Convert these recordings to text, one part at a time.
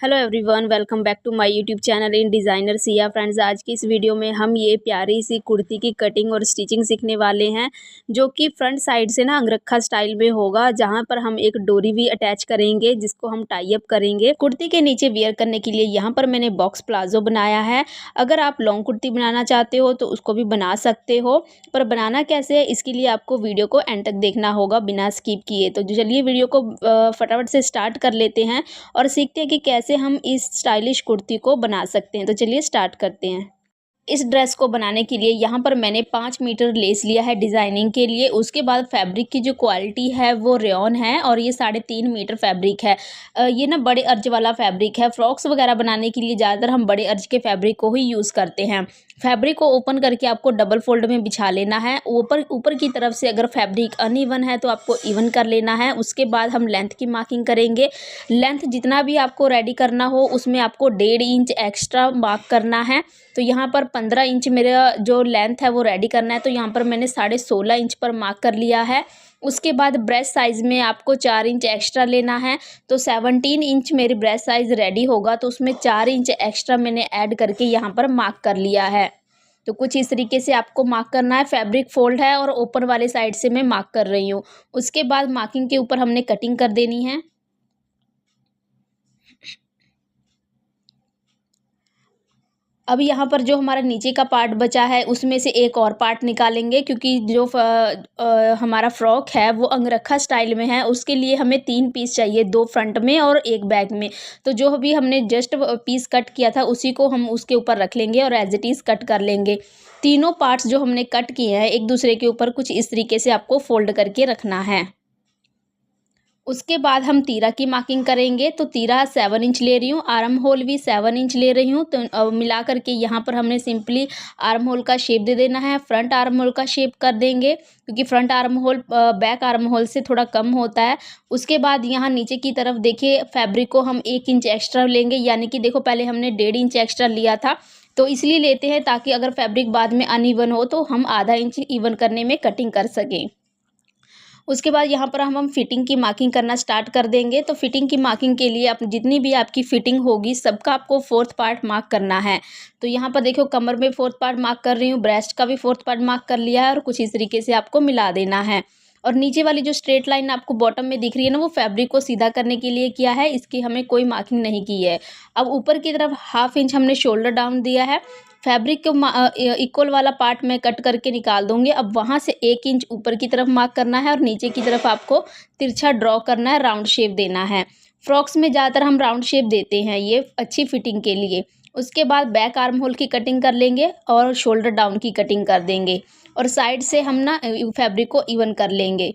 Hello everyone, welcome back to my YouTube channel in designer Siya. Friends, आज की इस video में हम ये प्यारी सी कुर्ती की कटिंग और स्टिचिंग सीखने वाले हैं, जो कि फ्रंट साइड से ना अंगरखा स्टाइल में होगा, जहां पर हम एक डोरी भी अटैच करेंगे जिसको हम टाई अप करेंगे। कुर्ती के नीचे वियर करने के लिए यहाँ पर मैंने बॉक्स प्लाजो बनाया है। अगर आप लॉन्ग कुर्ती बनाना चाहते हो तो उसको भी बना सकते हो, पर बनाना कैसे है इसके लिए आपको वीडियो को एंड तक देखना होगा बिना स्किप किए। तो चलिए वीडियो को फटाफट से स्टार्ट कर लेते हैं और सीखते हैं कि कैसे हम इस स्टाइलिश कुर्ती को बना सकते हैं। तो चलिए स्टार्ट करते हैं। इस ड्रेस को बनाने के लिए यहाँ पर मैंने 5 मीटर लेस लिया है डिज़ाइनिंग के लिए। उसके बाद फैब्रिक की जो क्वालिटी है वो रेयॉन है और ये 3.5 मीटर फैब्रिक है। ये ना बड़े अर्ज वाला फैब्रिक है। फ्रॉक्स वगैरह बनाने के लिए ज़्यादातर हम बड़े अर्ज के फैब्रिक को ही यूज़ करते हैं। फैब्रिक को ओपन करके आपको डबल फोल्ड में बिछा लेना है। ऊपर ऊपर की तरफ से अगर फैब्रिक अनइवन है तो आपको इवन कर लेना है। उसके बाद हम लेंथ की मार्किंग करेंगे। लेंथ जितना भी आपको रेडी करना हो उसमें आपको 1.5 इंच एक्स्ट्रा मार्क करना है। तो यहाँ पर 15 इंच मेरा जो लेंथ है वो रेडी करना है, तो यहाँ पर मैंने 16.5 इंच पर मार्क कर लिया है। उसके बाद ब्रेस्ट साइज़ में आपको 4 इंच एक्स्ट्रा लेना है। तो 17 इंच मेरी ब्रेस्ट साइज़ रेडी होगा, तो उसमें 4 इंच एक्स्ट्रा मैंने ऐड करके यहाँ पर मार्क कर लिया है। तो कुछ इस तरीके से आपको मार्क करना है। फैब्रिक फोल्ड है और ओपन वाले साइड से मैं मार्क कर रही हूँ। उसके बाद मार्किंग के ऊपर हमने कटिंग कर देनी है। अब यहाँ पर जो हमारा नीचे का पार्ट बचा है उसमें से एक और पार्ट निकालेंगे, क्योंकि जो हमारा फ्रॉक है वो अंगरखा स्टाइल में है। उसके लिए हमें 3 पीस चाहिए, 2 फ्रंट में और 1 बैक में। तो जो अभी हमने जस्ट पीस कट किया था उसी को हम उसके ऊपर रख लेंगे और एज इट इज़ कट कर लेंगे। तीनों पार्ट्स जो हमने कट किए हैं एक दूसरे के ऊपर कुछ इस तरीके से आपको फोल्ड करके रखना है। उसके बाद हम तीरा की मार्किंग करेंगे। तो तीरा 7 इंच ले रही हूँ, आर्म होल भी 7 इंच ले रही हूँ। तो मिला करके यहाँ पर हमने सिंपली आर्म होल का शेप दे देना है। फ्रंट आर्म होल का शेप कर देंगे, क्योंकि front arm hole back arm hole से थोड़ा कम होता है। उसके बाद यहाँ नीचे की तरफ देखिए, फैब्रिक को हम 1 इंच एक्स्ट्रा लेंगे, यानी कि देखो पहले हमने 1.5 इंच एक्स्ट्रा लिया था, तो इसलिए लेते हैं ताकि अगर फैब्रिक बाद में अनइवन हो तो हम आधा इंच इवन करने में कटिंग कर सकें। उसके बाद यहाँ पर हम फिटिंग की मार्किंग करना स्टार्ट कर देंगे। तो फिटिंग की मार्किंग के लिए आप जितनी भी आपकी फिटिंग होगी सबका आपको 4th पार्ट मार्क करना है। तो यहाँ पर देखो कमर में 4th पार्ट मार्क कर रही हूँ, ब्रेस्ट का भी 4th पार्ट मार्क कर लिया है और कुछ इस तरीके से आपको मिला देना है। और नीचे वाली जो स्ट्रेट लाइन आपको बॉटम में दिख रही है ना, वो फैब्रिक को सीधा करने के लिए किया है, इसकी हमें कोई मार्किंग नहीं की है। अब ऊपर की तरफ 1/2 इंच हमने शोल्डर डाउन दिया है। फैब्रिक को इक्वल वाला पार्ट में कट करके निकाल दूंगी। अब वहाँ से 1 इंच ऊपर की तरफ मार्क करना है और नीचे की तरफ आपको तिरछा ड्रॉ करना है, राउंड शेप देना है। फ्रॉक्स में ज़्यादातर हम राउंड शेप देते हैं ये अच्छी फिटिंग के लिए। उसके बाद बैक आर्म होल की कटिंग कर लेंगे और शोल्डर डाउन की कटिंग कर देंगे और साइड से हम ना फैब्रिक को इवन कर लेंगे।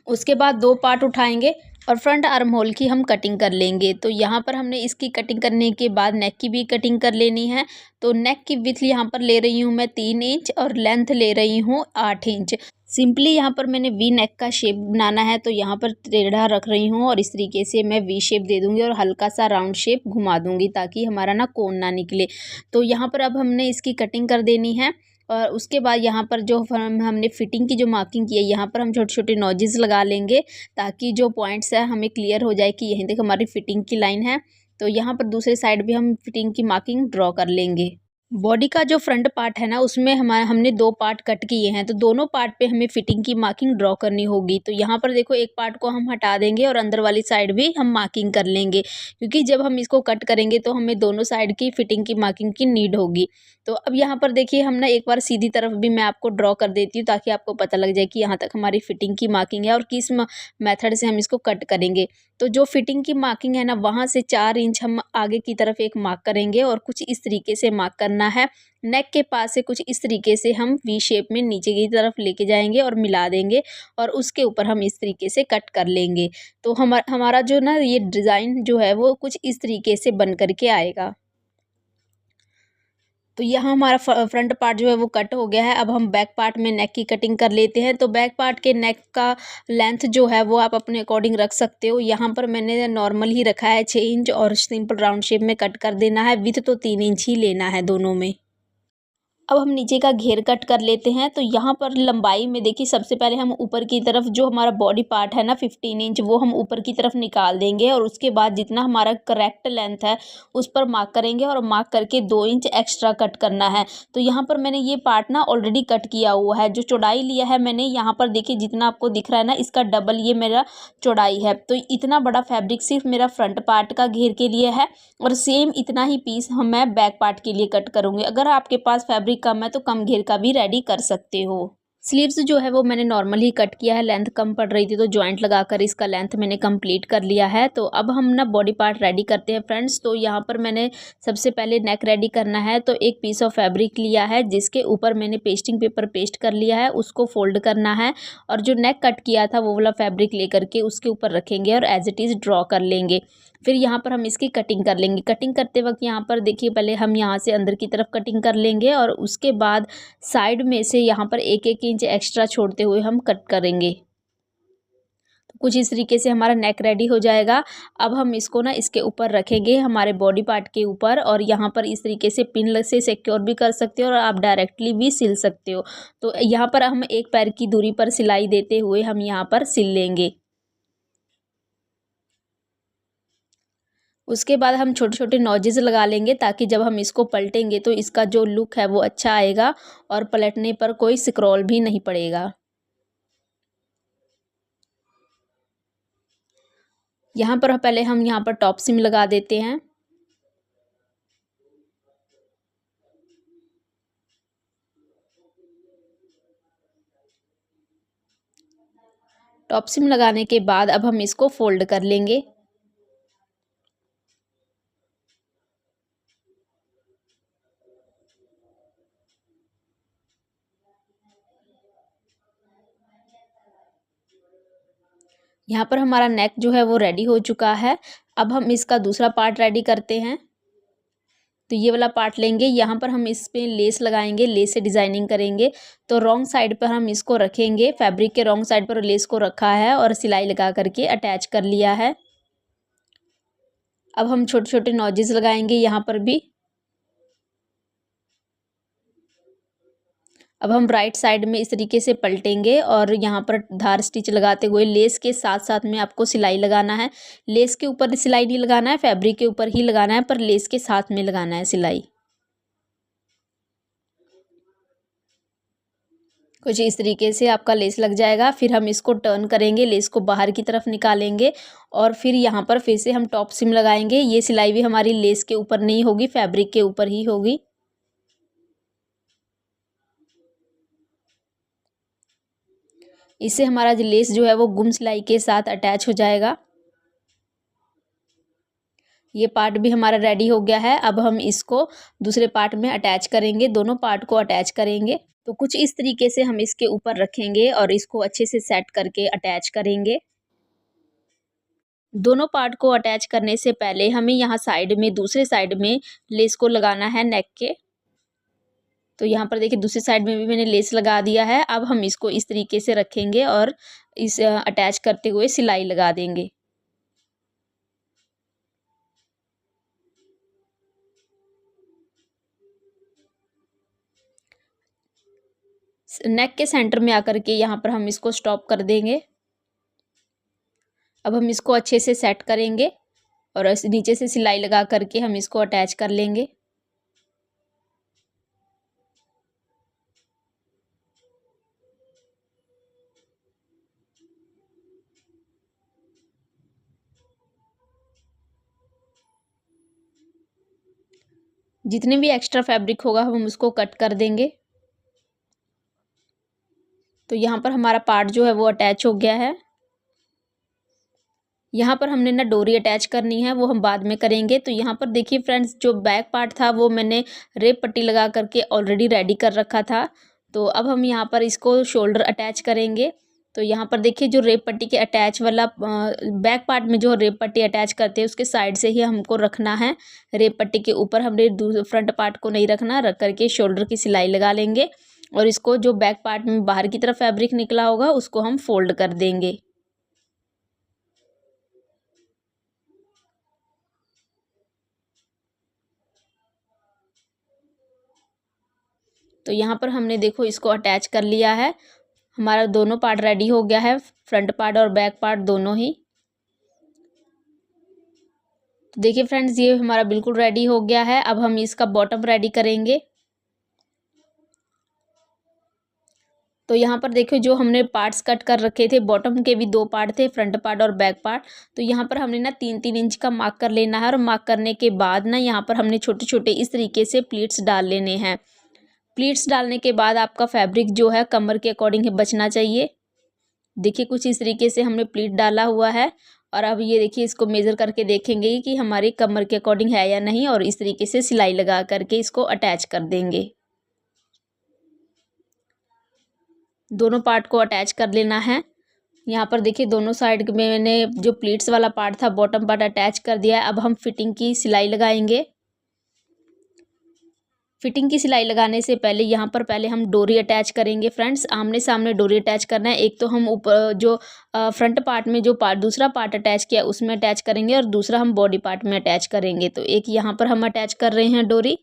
उसके बाद 2 पार्ट उठाएंगे और फ्रंट आर्म होल की हम कटिंग कर लेंगे। तो यहाँ पर हमने इसकी कटिंग करने के बाद नेक की भी कटिंग कर लेनी है। तो नेक की विड्थ यहाँ पर ले रही हूँ मैं 3 इंच और लेंथ ले रही हूँ 8 इंच। सिंपली यहाँ पर मैंने वी नेक का शेप बनाना है, तो यहाँ पर टेढ़ा रख रही हूँ और इस तरीके से मैं वी शेप दे दूँगी और हल्का सा राउंड शेप घुमा दूँगी ताकि हमारा ना कोन ना निकले। तो यहाँ पर अब हमने इसकी कटिंग कर देनी है। और उसके बाद यहाँ पर जो हमने फिटिंग की जो मार्किंग की है, यहाँ पर हम छोटे छोटे नॉजेस लगा लेंगे ताकि जो पॉइंट्स है हमें क्लियर हो जाए कि यहीं तक हमारी फिटिंग की लाइन है। तो यहाँ पर दूसरे साइड भी हम फिटिंग की मार्किंग ड्रॉ कर लेंगे। बॉडी का जो फ्रंट पार्ट है ना, उसमें हमने 2 पार्ट कट किए हैं, तो दोनों पार्ट पे हमें फिटिंग की मार्किंग ड्रॉ करनी होगी। तो यहाँ पर देखो एक पार्ट को हम हटा देंगे और अंदर वाली साइड भी हम मार्किंग कर लेंगे, क्योंकि जब हम इसको कट करेंगे तो हमें दोनों साइड की फिटिंग की मार्किंग की नीड होगी। तो अब यहाँ पर देखिए हम ना एक बार सीधी तरफ भी मैं आपको ड्रॉ कर देती हूँ ताकि आपको पता लग जाए कि यहाँ तक हमारी फिटिंग की मार्किंग है और किस मेथड से हम इसको कट करेंगे। तो जो फिटिंग की मार्किंग है ना, वहाँ से 4 इंच हम आगे की तरफ एक मार्क करेंगे और कुछ इस तरीके से मार्क करना है। नेक के पास से कुछ इस तरीके से हम वी शेप में नीचे की तरफ लेके जाएंगे और मिला देंगे और उसके ऊपर हम इस तरीके से कट कर लेंगे। तो हमारा जो ना ये डिज़ाइन जो है वो कुछ इस तरीके से बन करके आएगा। तो यहाँ हमारा फ्रंट पार्ट जो है वो कट हो गया है। अब हम बैक पार्ट में नेक की कटिंग कर लेते हैं। तो बैक पार्ट के नेक का लेंथ जो है वो आप अपने अकॉर्डिंग रख सकते हो। यहाँ पर मैंने नॉर्मल ही रखा है 6 इंच और सिंपल राउंड शेप में कट कर देना है। विथ तो 3 इंच ही लेना है दोनों में। अब हम नीचे का घेर कट कर लेते हैं। तो यहाँ पर लंबाई में देखिए सबसे पहले हम ऊपर की तरफ जो हमारा बॉडी पार्ट है ना 15 इंच, वो हम ऊपर की तरफ निकाल देंगे और उसके बाद जितना हमारा करेक्ट लेंथ है उस पर मार्क करेंगे और मार्क करके 2 इंच एक्स्ट्रा कट करना है। तो यहाँ पर मैंने ये पार्ट ना ऑलरेडी कट किया हुआ है। जो चौड़ाई लिया है मैंने, यहाँ पर देखिए जितना आपको दिख रहा है ना, इसका डबल ये मेरा चौड़ाई है। तो इतना बड़ा फैब्रिक सिर्फ मेरा फ्रंट पार्ट का घेर के लिए है और सेम इतना ही पीस मैं बैक पार्ट के लिए कट करूँगी। अगर आपके पास फैब्रिक कम है तो कम घेर का भी रेडी कर सकते हो। स्लीव्स जो है वो मैंने नॉर्मल ही कट किया है, लेंथ कम पड़ रही थी तो जॉइंट लगाकर इसका लेंथ मैंने कंप्लीट कर लिया है। तो अब हम ना बॉडी पार्ट रेडी करते हैं फ्रेंड्स। तो यहाँ पर मैंने सबसे पहले नेक रेडी करना है। तो एक पीस ऑफ फैब्रिक लिया है जिसके ऊपर मैंने पेस्टिंग पेपर पेस्ट कर लिया है, उसको फोल्ड करना है और जो नेक कट किया था वो वाला फैब्रिक लेकर के उसके ऊपर रखेंगे और एज इट इज़ ड्रॉ कर लेंगे। फिर यहाँ पर हम इसकी कटिंग कर लेंगे। कटिंग करते वक्त यहाँ पर देखिए पहले हम यहाँ से अंदर की तरफ कटिंग कर लेंगे और उसके बाद साइड में से यहाँ पर 1-1 इंच एक्स्ट्रा छोड़ते हुए हम कट करेंगे। तो कुछ इस तरीके से हमारा नेक रेडी हो जाएगा। अब हम इसको ना इसके ऊपर रखेंगे, हमारे बॉडी पार्ट के ऊपर, और यहाँ पर इस तरीके से पिन से सिक्योर भी कर सकते हो और आप डायरेक्टली भी सिल सकते हो। तो यहाँ पर हम एक पैर की दूरी पर सिलाई देते हुए हम यहाँ पर सिल लेंगे। उसके बाद हम छोटे छोटे नॉजेस लगा लेंगे ताकि जब हम इसको पलटेंगे तो इसका जो लुक है वो अच्छा आएगा और पलटने पर कोई स्क्रॉल भी नहीं पड़ेगा। यहाँ पर पहले हम यहाँ पर टॉप सिम लगा देते हैं। टॉप सिम लगाने के बाद अब हम इसको फोल्ड कर लेंगे। यहाँ पर हमारा नेक जो है वो रेडी हो चुका है। अब हम इसका दूसरा पार्ट रेडी करते हैं। तो ये वाला पार्ट लेंगे, यहाँ पर हम इस पे लेस लगाएंगे, लेस से डिज़ाइनिंग करेंगे। तो रॉन्ग साइड पर हम इसको रखेंगे, फैब्रिक के रॉन्ग साइड पर लेस को रखा है और सिलाई लगा करके अटैच कर लिया है। अब हम छोटे छोटे नॉजेस लगाएंगे यहाँ पर भी। अब हम राइट साइड में इस तरीके से पलटेंगे और यहाँ पर धार स्टिच लगाते हुए लेस के साथ साथ में आपको सिलाई लगाना है। लेस के ऊपर सिलाई नहीं लगाना है, फैब्रिक के ऊपर ही लगाना है, पर लेस के साथ में लगाना है सिलाई। कुछ इस तरीके से आपका लेस लग जाएगा। फिर हम इसको टर्न करेंगे, लेस को बाहर की तरफ निकालेंगे और फिर यहाँ पर फिर से हम टॉप सिम लगाएंगे। ये सिलाई भी हमारी लेस के ऊपर नहीं होगी, फैब्रिक के ऊपर ही होगी। इससे हमारा जो लेस जो है वो गुम सिलाई के साथ अटैच हो जाएगा। ये पार्ट भी हमारा रेडी हो गया है। अब हम इसको दूसरे पार्ट में अटैच करेंगे, दोनों पार्ट को अटैच करेंगे। तो कुछ इस तरीके से हम इसके ऊपर रखेंगे और इसको अच्छे से सेट करके अटैच करेंगे। दोनों पार्ट को अटैच करने से पहले हमें यहाँ साइड में, दूसरे साइड में लेस को लगाना है नेक के। तो यहाँ पर देखिए दूसरी साइड में भी मैंने लेस लगा दिया है। अब हम इसको इस तरीके से रखेंगे और इस अटैच करते हुए सिलाई लगा देंगे। नेक के सेंटर में आकर के यहाँ पर हम इसको स्टॉप कर देंगे। अब हम इसको अच्छे से सेट करेंगे और नीचे से सिलाई लगा करके हम इसको अटैच कर लेंगे। जितने भी एक्स्ट्रा फैब्रिक होगा हम उसको कट कर देंगे। तो यहाँ पर हमारा पार्ट जो है वो अटैच हो गया है। यहाँ पर हमने ना डोरी अटैच करनी है, वो हम बाद में करेंगे। तो यहाँ पर देखिए फ्रेंड्स, जो बैक पार्ट था वो मैंने रेप पट्टी लगा करके ऑलरेडी रेडी कर रखा था। तो अब हम यहाँ पर इसको शोल्डर अटैच करेंगे। तो यहाँ पर देखिए जो रेप पट्टी के अटैच वाला बैक पार्ट में जो रेप पट्टी अटैच करते हैं उसके साइड से ही हमको रखना है। रेप पट्टी के ऊपर हमने फ्रंट पार्ट को नहीं रखना, रख करके शोल्डर की सिलाई लगा लेंगे और इसको जो बैक पार्ट में बाहर की तरफ फैब्रिक निकला होगा उसको हम फोल्ड कर देंगे। तो यहाँ पर हमने देखो इसको अटैच कर लिया है। हमारा दोनों पार्ट रेडी हो गया है, फ्रंट पार्ट और बैक पार्ट दोनों ही। तो देखिए फ्रेंड्स, ये हमारा बिल्कुल रेडी हो गया है। अब हम इसका बॉटम रेडी करेंगे। तो यहाँ पर देखो, जो हमने पार्ट्स कट कर रखे थे, बॉटम के भी 2 पार्ट थे, फ्रंट पार्ट और बैक पार्ट। तो यहाँ पर हमने ना 3-3 इंच का मार्क कर लेना है और मार्क करने के बाद ना यहाँ पर हमने छोटे-छोटे इस तरीके से प्लीट्स डाल लेने हैं। प्लीट्स डालने के बाद आपका फैब्रिक जो है कमर के अकॉर्डिंग ही बचना चाहिए। देखिए कुछ इस तरीके से हमने प्लीट डाला हुआ है और अब ये देखिए इसको मेज़र करके देखेंगे कि हमारी कमर के अकॉर्डिंग है या नहीं, और इस तरीके से सिलाई लगा करके इसको अटैच कर देंगे। दोनों पार्ट को अटैच कर लेना है। यहाँ पर देखिए दोनों साइड में मैंने जो प्लीट्स वाला पार्ट था, बॉटम पार्ट अटैच कर दिया है। अब हम फिटिंग की सिलाई लगाएंगे। फिटिंग की सिलाई लगाने से पहले यहाँ पर पहले हम डोरी अटैच करेंगे फ्रेंड्स। आमने सामने डोरी अटैच करना है। एक तो हम ऊपर जो फ्रंट पार्ट में जो पार्ट दूसरा पार्ट अटैच किया उसमें अटैच करेंगे और दूसरा हम बॉडी पार्ट में अटैच करेंगे। तो एक यहाँ पर हम अटैच कर रहे हैं डोरी।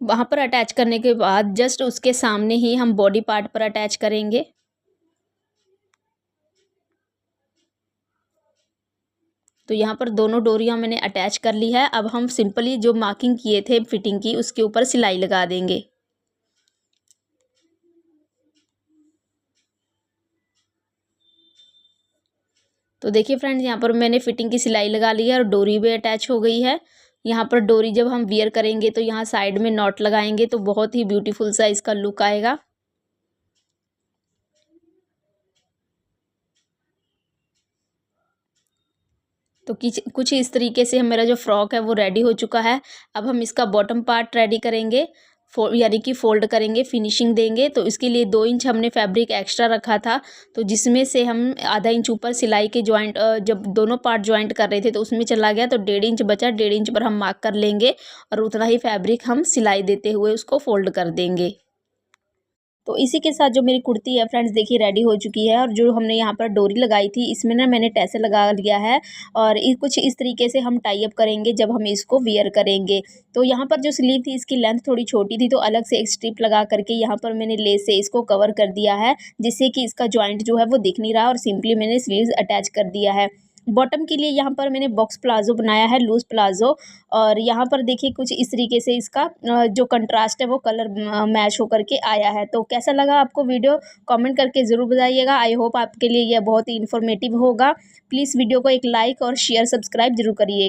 वहाँ पर अटैच करने के बाद जस्ट उसके सामने ही हम बॉडी पार्ट पर अटैच करेंगे। तो यहाँ पर दोनों डोरियाँ मैंने अटैच कर ली है। अब हम सिंपली जो मार्किंग किए थे फिटिंग की, उसके ऊपर सिलाई लगा देंगे। तो देखिए फ्रेंड्स, यहाँ पर मैंने फिटिंग की सिलाई लगा ली है और डोरी भी अटैच हो गई है। यहाँ पर डोरी जब हम वियर करेंगे तो यहाँ साइड में नॉट लगाएंगे तो बहुत ही ब्यूटीफुल सा इसका लुक आएगा। तो कुछ इस तरीके से मेरा जो फ्रॉक है वो रेडी हो चुका है। अब हम इसका बॉटम पार्ट रेडी करेंगे, यानी कि फोल्ड करेंगे, फिनिशिंग देंगे। तो इसके लिए 2 इंच हमने फैब्रिक एक्स्ट्रा रखा था, तो जिसमें से हम आधा इंच ऊपर सिलाई के जॉइंट, जब दोनों पार्ट जॉइंट कर रहे थे तो उसमें चला गया, तो 1.5 इंच बचा। 1.5 इंच पर हम मार्क कर लेंगे और उतना ही फैब्रिक हम सिलाई देते हुए उसको फोल्ड कर देंगे। तो इसी के साथ जो मेरी कुर्ती है फ्रेंड्स देखिए रेडी हो चुकी है। और जो हमने यहाँ पर डोरी लगाई थी इसमें ना मैंने टैसल लगा लिया है और कुछ इस तरीके से हम टाई अप करेंगे जब हम इसको वियर करेंगे। तो यहाँ पर जो स्लीव थी इसकी लेंथ थोड़ी छोटी थी, तो अलग से एक स्ट्रिप लगा करके यहाँ पर मैंने लेस से इसको कवर कर दिया है, जिससे कि इसका जॉइंट जो है वो दिख नहीं रहा, और सिंपली मैंने स्लीव्स अटैच कर दिया है। बॉटम के लिए यहाँ पर मैंने बॉक्स प्लाजो बनाया है, लूज प्लाजो। और यहाँ पर देखिए कुछ इस तरीके से इसका जो कंट्रास्ट है वो कलर मैच होकर के आया है। तो कैसा लगा आपको वीडियो, कमेंट करके ज़रूर बताइएगा। आई होप आपके लिए यह बहुत ही इन्फॉर्मेटिव होगा। प्लीज़ वीडियो को एक लाइक और शेयर सब्सक्राइब जरूर करिए।